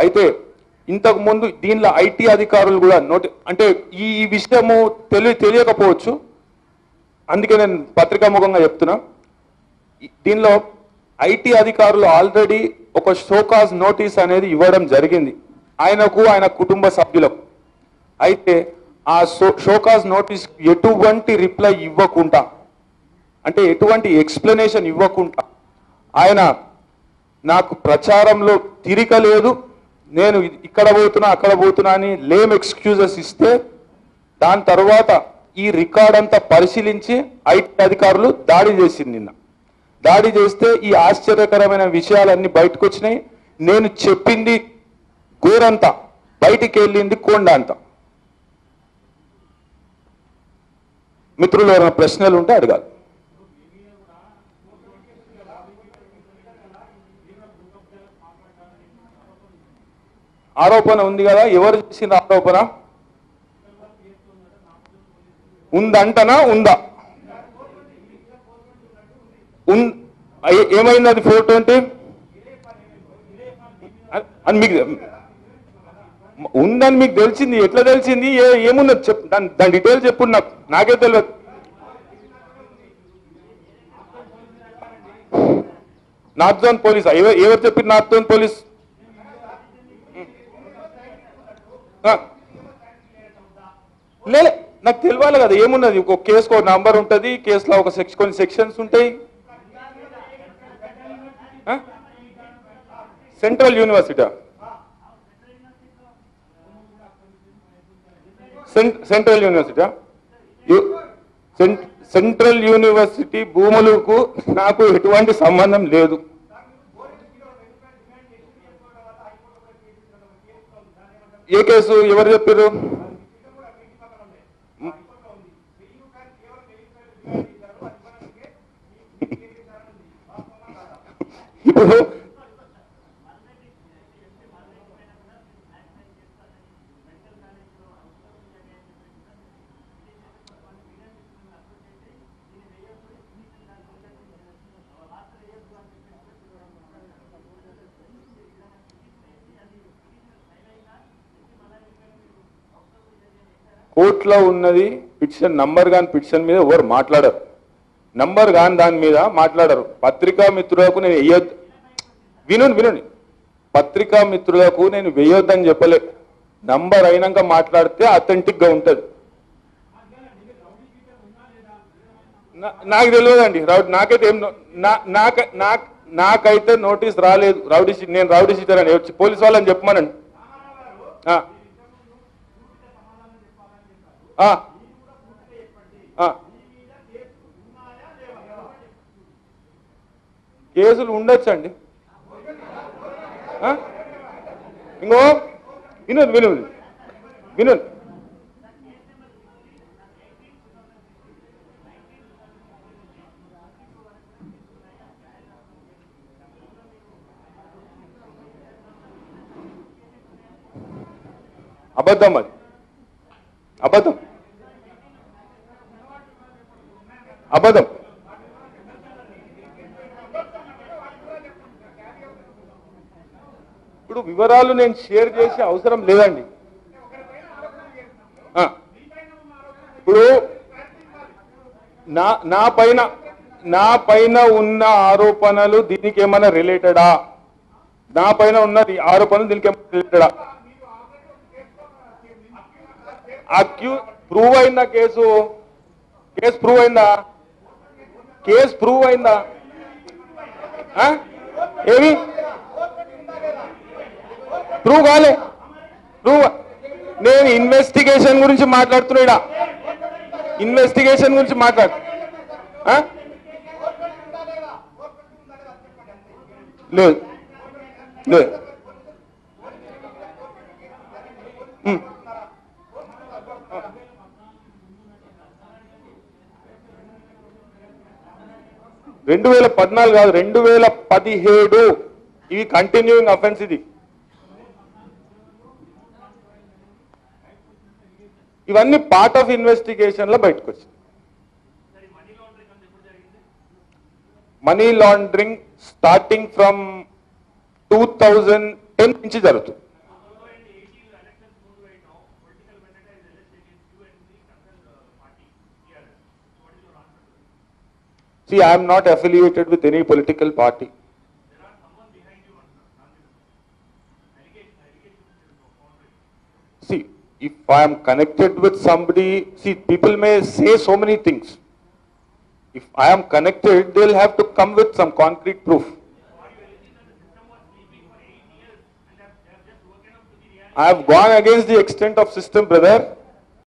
అయితే ఇంతకు ముందు దీనిలో ఐటీ అధికారులు కూడా అంటే ఈ విషయము తెలియకపోవచ్చు, అందుకే నేను పత్రికాముఖంగా చెప్తున్నా. దీనిలో ఐటీ అధికారులు ఆల్రెడీ ఒక షోకాజ్ నోటీస్ అనేది ఇవ్వడం జరిగింది ఆయనకు, ఆయన కుటుంబ సభ్యులకు. అయితే ఆ షోకాజ్ నోటీస్ ఎటువంటి రిప్లై ఇవ్వకుండా, అంటే ఎటువంటి ఎక్స్ప్లెనేషన్ ఇవ్వకుండా, ఆయన నాకు ప్రచారంలో తిరగలేదు, నేను ఇక్కడ పోతున్నా అక్కడ పోతున్నా అని లేమ్ ఎక్స్క్యూజెస్ ఇస్తే, దాని తర్వాత ఈ రికార్డ్ అంతా పరిశీలించి ఐటీ అధికారులు దాడి చేసింది. నిన్న దాడి చేస్తే ఈ ఆశ్చర్యకరమైన విషయాలన్నీ బయటకు వచ్చినాయి. నేను చెప్పింది గోరంతా, బయటికి వెళ్ళింది కొండ అంతా. మిత్రులు ఎవరైనా ప్రశ్నలు ఉంటే అడగాలి. ఆరోపణ ఉంది కదా, ఎవరు చేసిన ఆరోపణ ఉందంటనా? ఉందా? ఏమైంది అది 420 అని మీకు ఉందని మీకు తెలిసింది? ఎట్లా తెలిసింది? ఏమున్నది చెప్పు, దాని డీటెయిల్ చెప్పు. నాకే తెలియదు. నార్త్ జోన్ పోలీస్ ఎవరు చెప్పారు? నార్త్ జోన్ పోలీస్ లే, నాకు తెలియాలి కదా ఏమున్నది. ఒక కేసుకు ఒక నంబర్ ఉంటుంది, కేసులో ఒక కొన్ని సెక్షన్స్ ఉంటాయి. Central university, central university central university భూములకు నాకు ఎటువంటి సంబంధం లేదు. ఏ కేసు? ఎవరు చెప్పారు? ఇప్పుడు కోర్టులో ఉన్నది పిటిషన్ నంబర్ కాని పిటిషన్ మీద ఎవరు మాట్లాడరు, నంబర్ కాని దాని మీద మాట్లాడరు. పత్రికా మిత్రులకు నేను వేయొద్దు, వినండి, పత్రికా మిత్రులకు నేను వేయొద్దని చెప్పలే. నంబర్ అయినాక మాట్లాడితే అథెంటిక్ గా ఉంటుంది. నాకు తెలియదండి, నాకైతే నాకైతే నోటీస్ రాలేదు. నేను రౌడీ షీటర్ అని వచ్చి పోలీస్ వాళ్ళని చెప్పమనండి. కేసులు ఉండొచ్చండి. ఇంకో వినండి, అబద్ధం, అది అబద్ధం. ఇప్పుడు వివరాలు నేను షేర్ చేసే అవసరం లేదండి. ఇప్పుడు నా పైన ఉన్న ఆరోపణలు దీనికి ఏమైనా రిలేటెడా? నా పైన ఉన్న ఆరోపణలు దీనికి ఏమైనా రిలేటెడా? ప్రూవ్ అయిందా? కేసు ప్రూవ్ అయిందా? కేసు ప్రూవ్ అయిందా? ఏమి ప్రూవ్ కాలే? నేను ఇన్వెస్టిగేషన్ గురించి మాట్లాడుతున్నా, ఇన్వెస్టిగేషన్ గురించి మాట్లాడు. లేదు 2014 కాదు, 2017 ఇవి కంటిన్యూయింగ్ అఫెన్స్. ఇది ఇవన్నీ పార్ట్ ఆఫ్ ఇన్వెస్టిగేషన్ లో బయటకు వచ్చింది. మనీ లాండరింగ్ స్టార్టింగ్ ఫ్రమ్ 2010 నుంచి జరుగుతుంది. See, I am not affiliated with any political party. See, if I am connected with somebody, see, people may say so many things. If I am connected, they'll have to come with some concrete proof. I have gone against the extent of system, brother.